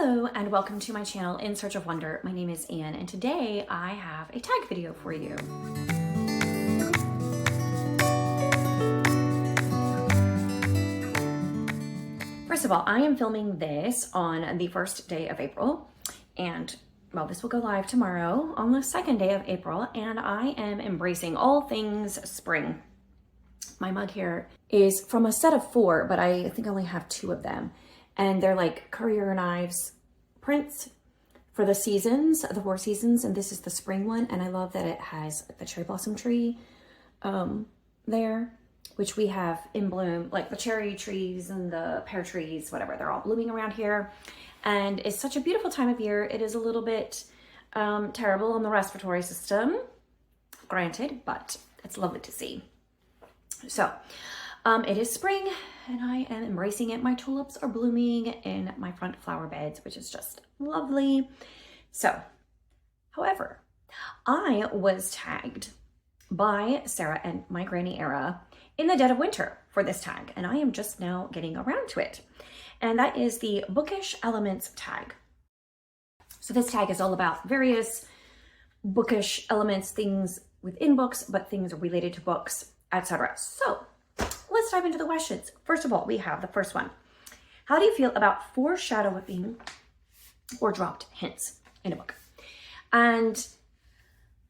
Hello and welcome to my channel In Search of Wonder. My name is Anne and today I have a tag video for you. First of all, I am filming this on the first day of April and well, this will go live tomorrow on the second day of April and I am embracing all things spring. My mug here is from a set of 4, but I think I only have 2 of them. And they're like Courier Knives prints for the seasons, the 4 seasons. And this is the spring one. And I love that it has the cherry blossom tree there, which we have in bloom, like the cherry trees and the pear trees, whatever. They're all blooming around here. And it's such a beautiful time of year. It is a little bit terrible on the respiratory system, granted, but it's lovely to see. So it is spring and I am embracing it. My tulips are blooming in my front flower beds, which is just lovely. So, however, I was tagged by Sarah and my granny era in the dead of winter for this tag, and I am just now getting around to it. And that is the Bookish Elements tag. So this tag is all about various bookish elements, things within books, but things related to books, etc. So let's dive into the questions. First of all, we have the first one. How do you feel about foreshadowing or dropped hints in a book? And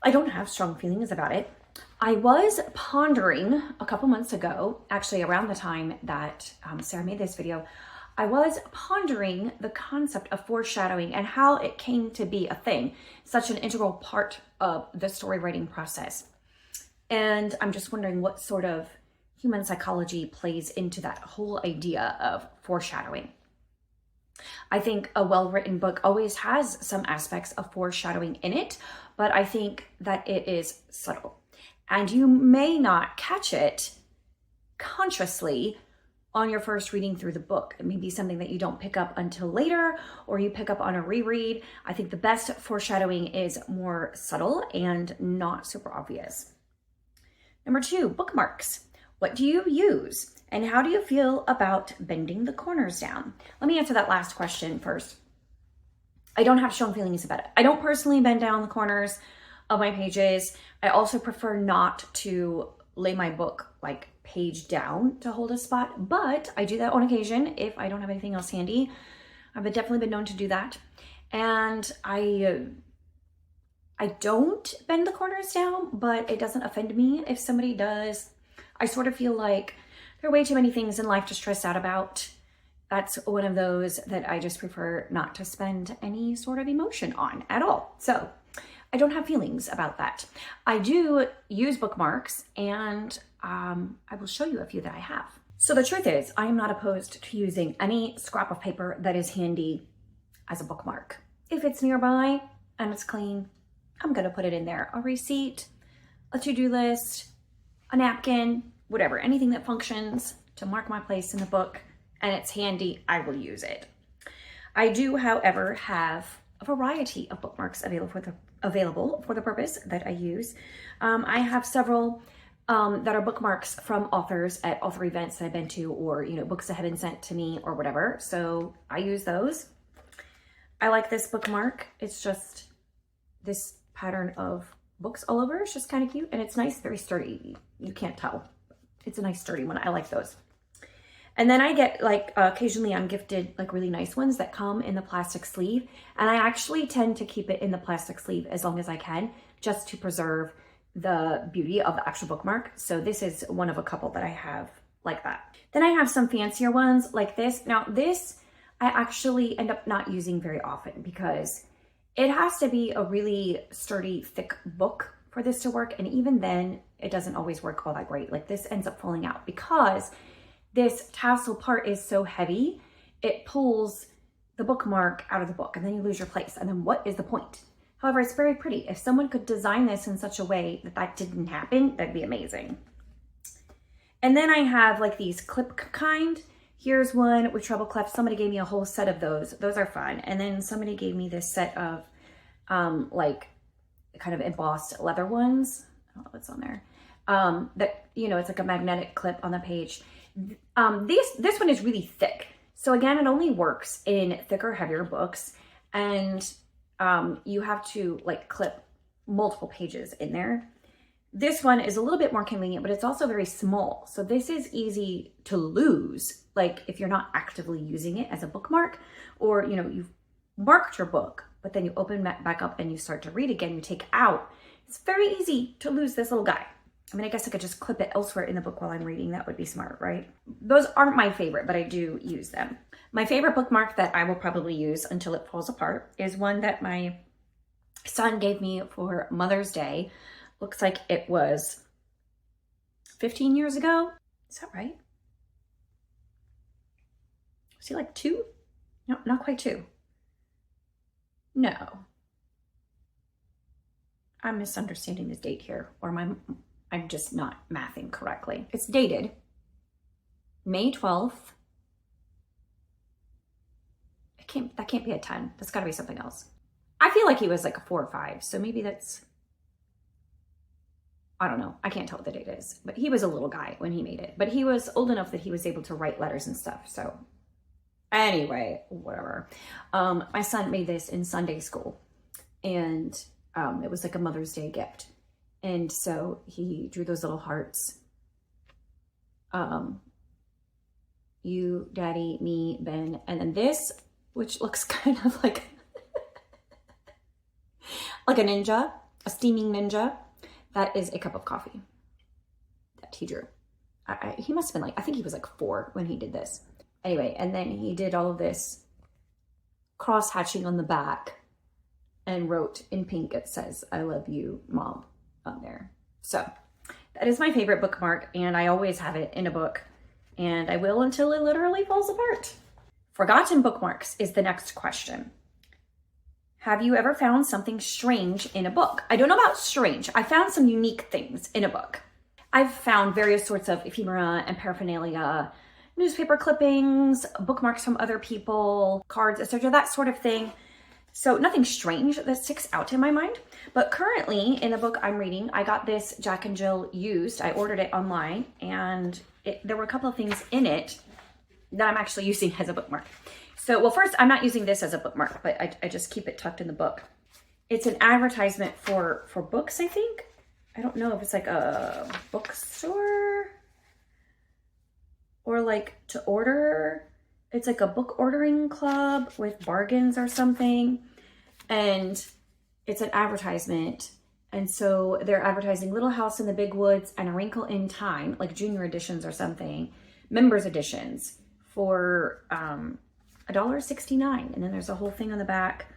I don't have strong feelings about it. I was pondering a couple months ago, actually around the time that Sarah made this video, I was pondering the concept of foreshadowing and how it came to be a thing, such an integral part of the story writing process. And I'm just wondering what sort of human psychology plays into that whole idea of foreshadowing. I think a well-written book always has some aspects of foreshadowing in it, but I think that it is subtle. And you may not catch it consciously on your first reading through the book. It may be something that you don't pick up until later, or you pick up on a reread. I think the best foreshadowing is more subtle and not super obvious. Number 2, bookmarks. What do you use? And how do you feel about bending the corners down? Let me answer that last question first. I don't have strong feelings about it. I don't personally bend down the corners of my pages. I also prefer not to lay my book like page down to hold a spot, but I do that on occasion if I don't have anything else handy. I've definitely been known to do that. And I don't bend the corners down, but it doesn't offend me if somebody does. I sort of feel like there are way too many things in life to stress out about. That's one of those that I just prefer not to spend any sort of emotion on at all. So I don't have feelings about that. I do use bookmarks and I will show you a few that I have. So the truth is, I am not opposed to using any scrap of paper that is handy as a bookmark. If it's nearby and it's clean, I'm gonna put it in there. A receipt, a to-do list, a napkin, whatever, anything that functions to mark my place in the book and it's handy, I will use it. I do, however, have a variety of bookmarks available for the purpose that I use. I have several that are bookmarks from authors at author events that I've been to, or books that have been sent to me or whatever. So I use those. I like this bookmark. It's just this pattern of books all over. It's just kind of cute and it's nice, very sturdy. You can't tell. It's a nice sturdy one. I like those. And then I get like occasionally I'm gifted like really nice ones that come in the plastic sleeve, and I actually tend to keep it in the plastic sleeve as long as I can, just to preserve the beauty of the actual bookmark. So this is one of a couple that I have like that. Then I have some fancier ones like this. Now this I actually end up not using very often because it has to be a really sturdy, thick book for this to work. And even then it doesn't always work all that great. Like this ends up falling out because this tassel part is so heavy, it pulls the bookmark out of the book and then you lose your place. And then what is the point? However, it's very pretty. If someone could design this in such a way that that didn't happen, that'd be amazing. And then I have like these clip kind. Here's one with treble clef. Somebody gave me a whole set of those. Those are fun. And then somebody gave me this set of like kind of embossed leather ones. I don't know what's on there. That, it's like a magnetic clip on the page. This one is really thick. So again, it only works in thicker, heavier books, and you have to like clip multiple pages in there. This one is a little bit more convenient, but it's also very small. So this is easy to lose, like if you're not actively using it as a bookmark, or you know, you've marked your book, but then you open that back up and you start to read again, you take out. It's very easy to lose this little guy. I mean, I guess I could just clip it elsewhere in the book while I'm reading. That would be smart, right? Those aren't my favorite, but I do use them. My favorite bookmark that I will probably use until it falls apart is one that my son gave me for Mother's Day. Looks like it was 15 years ago. Is that right? Was he like 2? No, not quite 2. No. I'm misunderstanding this date here, or I'm just not mathing correctly. It's dated May 12th. That can't be a 10. That's gotta be something else. I feel like he was like a 4 or 5, so maybe that's, I don't know. I can't tell what the date is, but he was a little guy when he made it, but he was old enough that he was able to write letters and stuff. So anyway, whatever. My son made this in Sunday school, and it was like a Mother's Day gift. And so he drew those little hearts. You, Daddy, me, Ben, and then this, which looks kind of like like a ninja, a steaming ninja. That is a cup of coffee that he drew. He must have been like, I think he was like 4 when he did this. Anyway, and then he did all of this cross hatching on the back and wrote in pink, it says, "I love you, Mom," on there. So that is my favorite bookmark, and I always have it in a book, and I will until it literally falls apart. Forgotten bookmarks is the next question. Have you ever found something strange in a book? I don't know about strange. I found some unique things in a book. I've found various sorts of ephemera and paraphernalia, newspaper clippings, bookmarks from other people, cards, etc., that sort of thing. So nothing strange that sticks out in my mind. But currently in the book I'm reading, I got this Jack and Jill used. I ordered it online, and there were a couple of things in it that I'm actually using as a bookmark. So, well, first, I'm not using this as a bookmark, but I just keep it tucked in the book. It's an advertisement for books, I think. I don't know if it's like a bookstore or like to order. It's like a book ordering club with bargains or something. And it's an advertisement. And so they're advertising Little House in the Big Woods and A Wrinkle in Time, like junior editions or something, members editions for $1.69. And then there's a whole thing on the back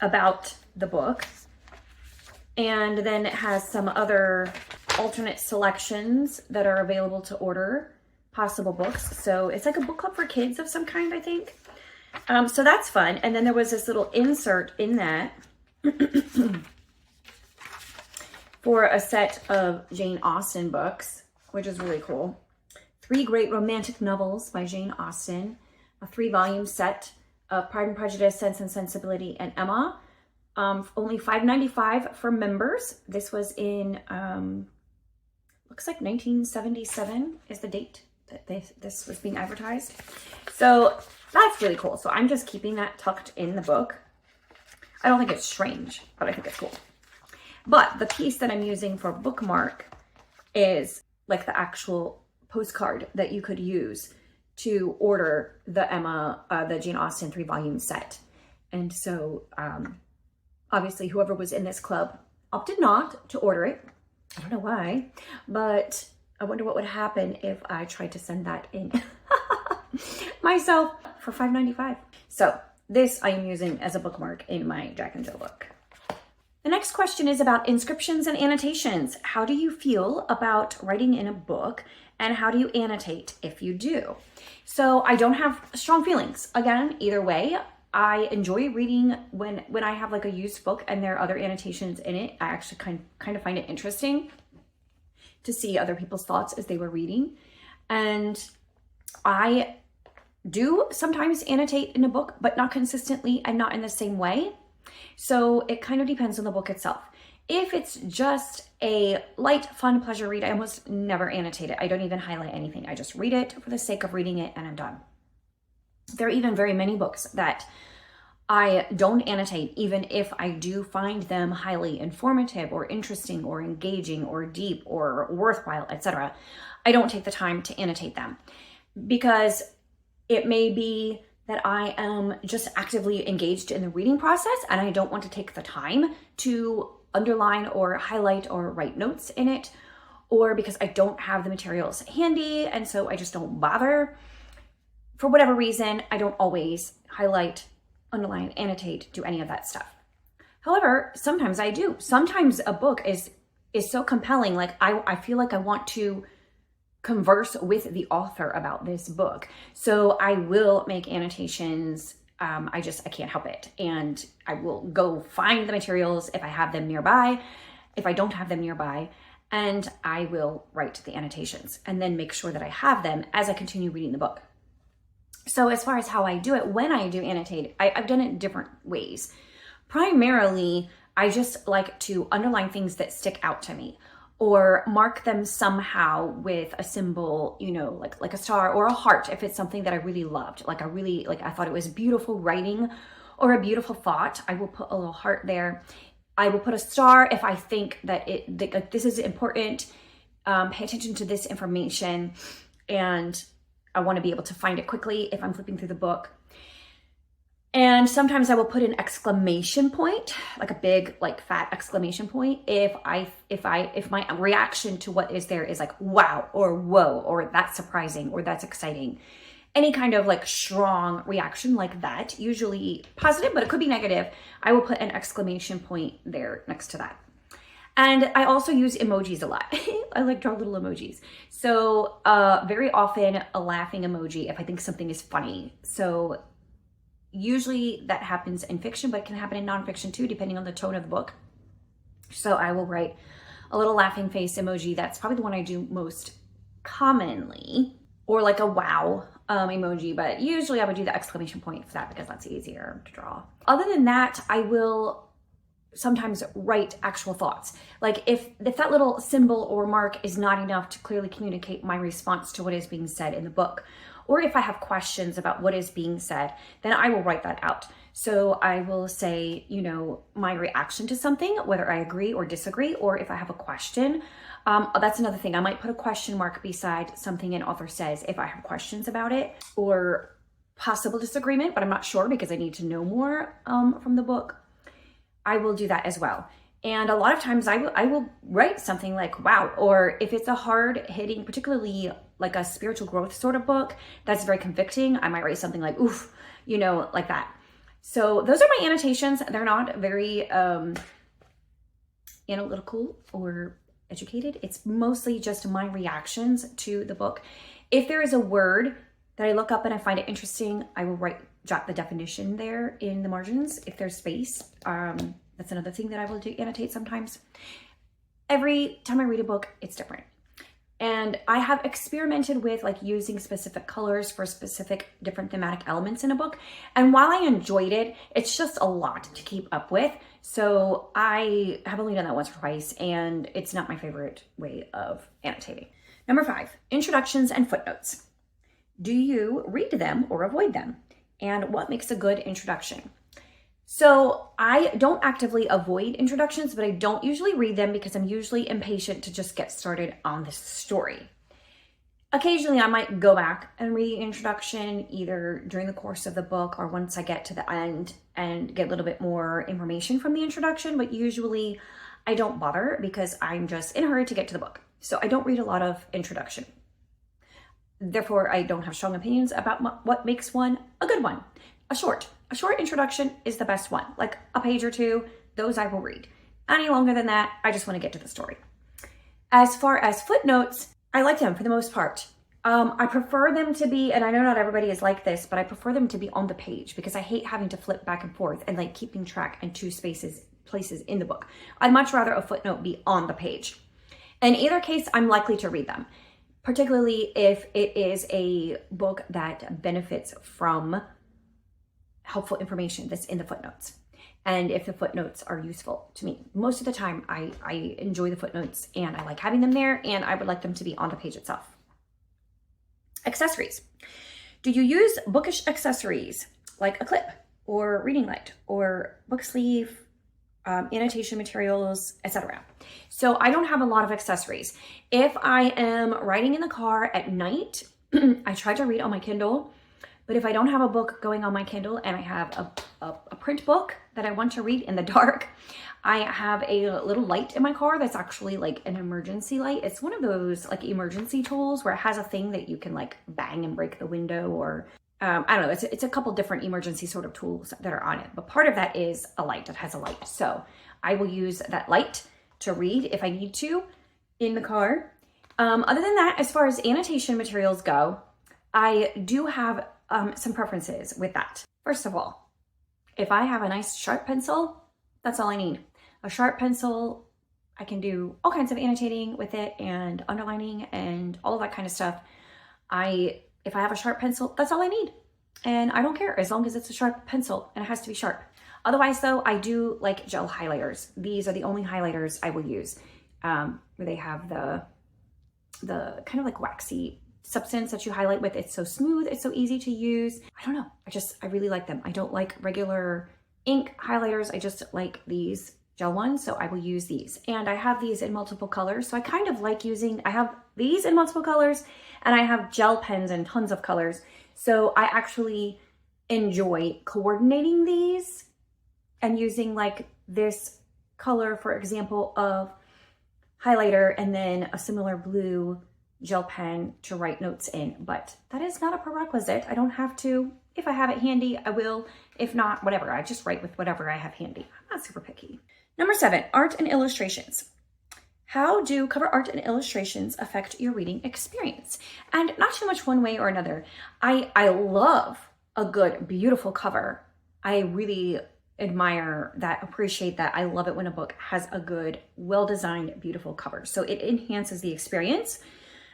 about the book. And then it has some other alternate selections that are available to order, possible books. So it's like a book club for kids of some kind, I think. So that's fun. And then there was this little insert in that for a set of Jane Austen books, which is really cool. 3 great romantic novels by Jane Austen, a 3-volume set of Pride and Prejudice, Sense and Sensibility, and Emma. Only $5.95 for members. This was in, looks like 1977 is the date that this was being advertised. So that's really cool. So I'm just keeping that tucked in the book. I don't think it's strange, but I think it's cool. But the piece that I'm using for bookmark is like the actual postcard that you could use to order the the Jane Austen 3-volume set. And so obviously whoever was in this club opted not to order it. I don't know why, but I wonder what would happen if I tried to send that in myself for $5.95. So this I am using as a bookmark in my Jack and Jill book. The next question is about inscriptions and annotations. How do you feel about writing in a book, and how do you annotate if you do? So I don't have strong feelings. Again, either way, I enjoy reading when I have like a used book and there are other annotations in it. I actually kind of find it interesting to see other people's thoughts as they were reading. And I do sometimes annotate in a book, but not consistently and not in the same way. So it kind of depends on the book itself. If it's just a light, fun, pleasure read, I almost never annotate it. I don't even highlight anything. I just read it for the sake of reading it and I'm done. There are even very many books that I don't annotate, even if I do find them highly informative or interesting or engaging or deep or worthwhile, etc. I don't take the time to annotate them because it may be that I am just actively engaged in the reading process and I don't want to take the time to underline or highlight or write notes in it, or because I don't have the materials handy and so I just don't bother. For whatever reason, I don't always highlight, underline, annotate, do any of that stuff. However, sometimes I do. Sometimes a book is so compelling, like I feel like I want to converse with the author about this book. So I will make annotations. I can't help it. And I will go find the materials if I have them nearby, if I don't have them nearby, and I will write the annotations and then make sure that I have them as I continue reading the book. So as far as how I do it, when I do annotate, I've done it different ways. Primarily, I just like to underline things that stick out to me or mark them somehow with a symbol, you know, like a star or a heart if it's something that I really loved. I thought it was beautiful writing or a beautiful thought. I will put a little heart there. I will put a star if I think that this is important. Pay attention to this information, and I want to be able to find it quickly if I'm flipping through the book. And sometimes I will put an exclamation point, like a big, fat exclamation point, if my reaction to what is there is like, wow, or whoa, or that's surprising, or that's exciting. Any kind of strong reaction like that, usually positive, but it could be negative. I will put an exclamation point there next to that. And I also use emojis a lot. I draw little emojis. So very often a laughing emoji if I think something is funny. So usually that happens in fiction, but it can happen in nonfiction too, depending on the tone of the book. So I will write a little laughing face emoji. That's probably the one I do most commonly, or a wow emoji, but usually I would do the exclamation point for that because that's easier to draw. Other than that, I will sometimes write actual thoughts. If that little symbol or mark is not enough to clearly communicate my response to what is being said in the book, or if I have questions about what is being said, then I will write that out. So I will say, my reaction to something, whether I agree or disagree, or if I have a question. That's another thing. I might put a question mark beside something an author says if I have questions about it, or possible disagreement, but I'm not sure because I need to know more from the book. I will do that as well. And a lot of times I will write something like, wow, or if it's a hard hitting, particularly like a spiritual growth sort of book that's very convicting, I might write something like, oof, like that. So those are my annotations. They're not very analytical or educated. It's mostly just my reactions to the book. If there is a word that I look up and I find it interesting, I will jot the definition there in the margins if there's space. That's another thing that I will do, annotate sometimes. Every time I read a book, it's different. And I have experimented with using specific colors for specific different thematic elements in a book. And while I enjoyed it, it's just a lot to keep up with. So I have only done that once or twice, and it's not my favorite way of annotating. Number 5, introductions and footnotes. Do you read them or avoid them? And what makes a good introduction? So I don't actively avoid introductions, but I don't usually read them because I'm usually impatient to just get started on this story. Occasionally I might go back and read the introduction either during the course of the book or once I get to the end and get a little bit more information from the introduction, but usually I don't bother because I'm just in a hurry to get to the book. So I don't read a lot of introduction. Therefore, I don't have strong opinions about what makes one a good one. A short introduction is the best one, like a page or two, those I will read. Any longer than that, I just want to get to the story. As far as footnotes, I like them for the most part. I prefer them to be, and I know not everybody is like this, but I prefer them to be on the page because I hate having to flip back and forth and keeping track in two places in the book. I'd much rather a footnote be on the page. In either case, I'm likely to read them, particularly if it is a book that benefits from helpful information that's in the footnotes. And if the footnotes are useful to me. Most of the time, I enjoy the footnotes and I like having them there, and I would like them to be on the page itself. Accessories. Do you use bookish accessories like a clip or reading light or book sleeve, annotation materials, etc.? So I don't have a lot of accessories. If I am riding in the car at night, I try to read on my Kindle, but if I don't have a book going on my Kindle and I have a print book that I want to read in the dark, I have a little light in my car that's actually like an emergency light. It's one of those like emergency tools where it has a thing that you can like bang and break the window, or I don't know, it's a couple different emergency sort of tools that are on it. But part of that is a light. It has a light. So I will use that light to read if I need to in the car. Other than that, as far as annotation materials go, I do have some preferences with that. First of all, if I have a nice sharp pencil, that's all I need. A sharp pencil, I can do all kinds of annotating with it and underlining and all of that kind of stuff. If I have a sharp pencil, that's all I need. And I don't care as long as it's a sharp pencil and it has to be sharp. Otherwise though, I do like gel highlighters. These are the only highlighters I will use, where they have the kind of like waxy substance that you highlight with. It's so smooth, it's so easy to use. I don't know, I really like them. I don't like regular ink highlighters. I just like these gel ones, so I will use these. And I have these in multiple colors, so I kind of like I have these in multiple colors, and I have gel pens in tons of colors. So I actually enjoy coordinating these and using like this color, for example, of highlighter and then a similar blue gel pen to write notes in. But that is not a prerequisite. I don't have to. If I have it handy, I will. If not, whatever. I just write with whatever I have handy. I'm not super picky. Number 7, art and illustrations. How do cover art and illustrations affect your reading experience? And not too much one way or another. I love a good, beautiful cover. I really admire that, appreciate that. I love it when a book has a good, well-designed, beautiful cover. So it enhances the experience,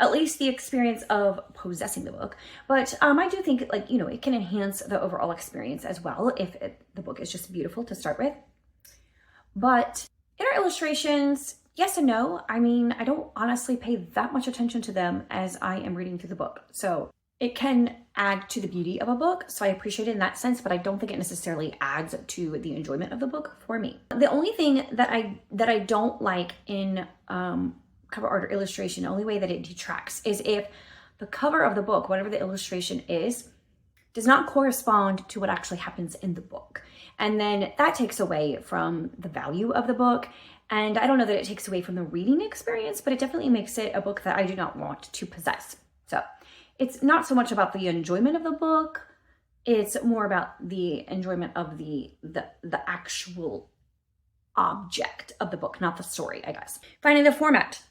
at least the experience of possessing the book. But I do think like, it can enhance the overall experience as well if the book is just beautiful to start with. But inner illustrations, yes and no. I mean, I don't honestly pay that much attention to them as I am reading through the book. So it can add to the beauty of a book. So I appreciate it in that sense, but I don't think it necessarily adds to the enjoyment of the book for me. The only thing that I don't like in cover art or illustration, the only way that it detracts is if the cover of the book, whatever the illustration is, does not correspond to what actually happens in the book. And then that takes away from the value of the book. And I don't know that it takes away from the reading experience, but it definitely makes it a book that I do not want to possess. So it's not so much about the enjoyment of the book. It's more about the enjoyment of the actual object of the book, not the story, I guess. Finally, the format.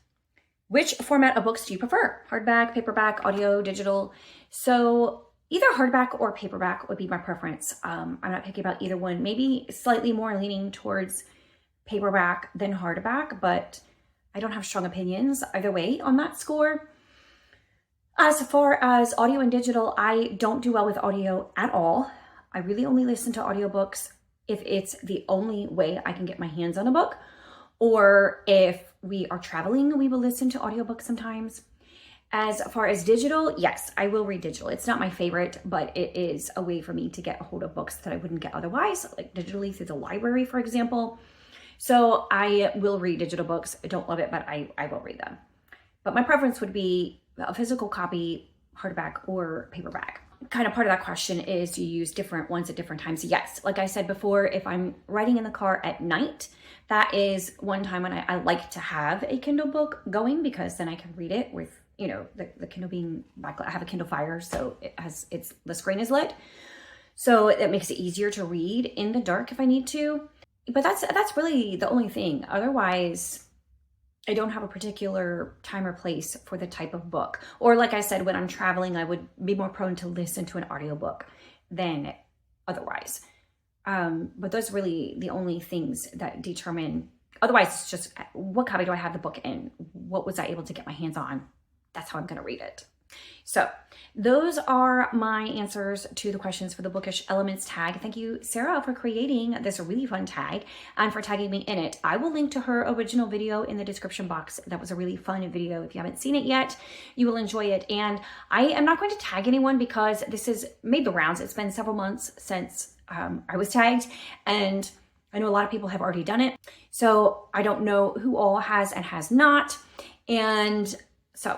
Which format of books do you prefer? Hardback, paperback, audio, digital? So either hardback or paperback would be my preference. I'm not picky about either one. Maybe slightly more leaning towards paperback than hardback, but I don't have strong opinions either way on that score. As far as audio and digital, I don't do well with audio at all. I really only listen to audiobooks if it's the only way I can get my hands on a book, or if we are traveling, we will listen to audiobooks sometimes. As far as digital, yes, I will read digital. It's not my favorite, but it is a way for me to get a hold of books that I wouldn't get otherwise, like digitally through the library, for example. So I will read digital books. I don't love it, but I will read them. But my preference would be a physical copy, hardback, or paperback. Kind of part of that question is, do you use different ones at different times? Yes. Like I said before, if I'm riding in the car at night, that is one time when I like to have a Kindle book going, because then I can read it with, the Kindle being backlit. I have a Kindle Fire, so the screen is lit. So it makes it easier to read in the dark if I need to. But that's really the only thing. Otherwise, I don't have a particular time or place for the type of book. Or like I said, when I'm traveling, I would be more prone to listen to an audiobook than otherwise. But those are really the only things that determine. Otherwise, it's just, what copy do I have the book in? What was I able to get my hands on? That's how I'm going to read it. So those are my answers to the questions for the Bookish Elements tag. Thank you, Sarah, for creating this really fun tag and for tagging me in it. I will link to her original video in the description box. That was a really fun video. If you haven't seen it yet, you will enjoy it. And I am not going to tag anyone because this has made the rounds. It's been several months since I was tagged, and I know a lot of people have already done it. So I don't know who all has and has not. And so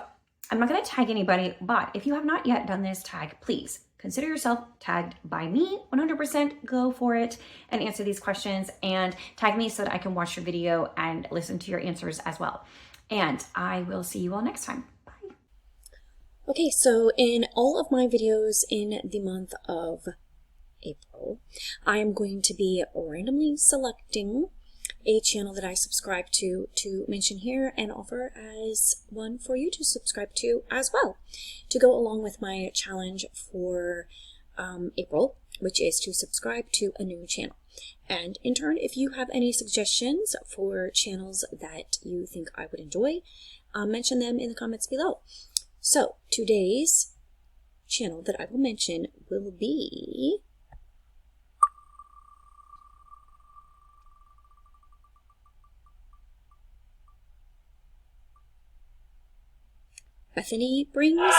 I'm not going to tag anybody, but if you have not yet done this tag, please consider yourself tagged by me. 100% go for it and answer these questions, and tag me so that I can watch your video and listen to your answers as well. And I will see you all next time. Bye. Okay, so in all of my videos in the month of April, I am going to be randomly selecting a channel that I subscribe to mention here and offer as one for you to subscribe to as well, to go along with my challenge for April, which is to subscribe to a new channel. And in turn, if you have any suggestions for channels that you think I would enjoy, mention them in the comments below. So today's channel that I will mention will be Bethany Brings Books.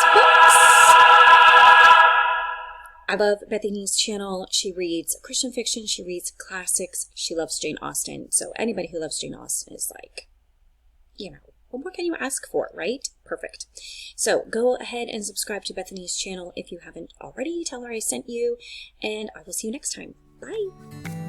I love Bethany's channel. She reads Christian fiction, she reads classics, she loves Jane Austen. So anybody who loves Jane Austen is like, you know, what more can you ask for, right? Perfect. So go ahead and subscribe to Bethany's channel if you haven't already. Tell her I sent you, and I will see you next time. Bye.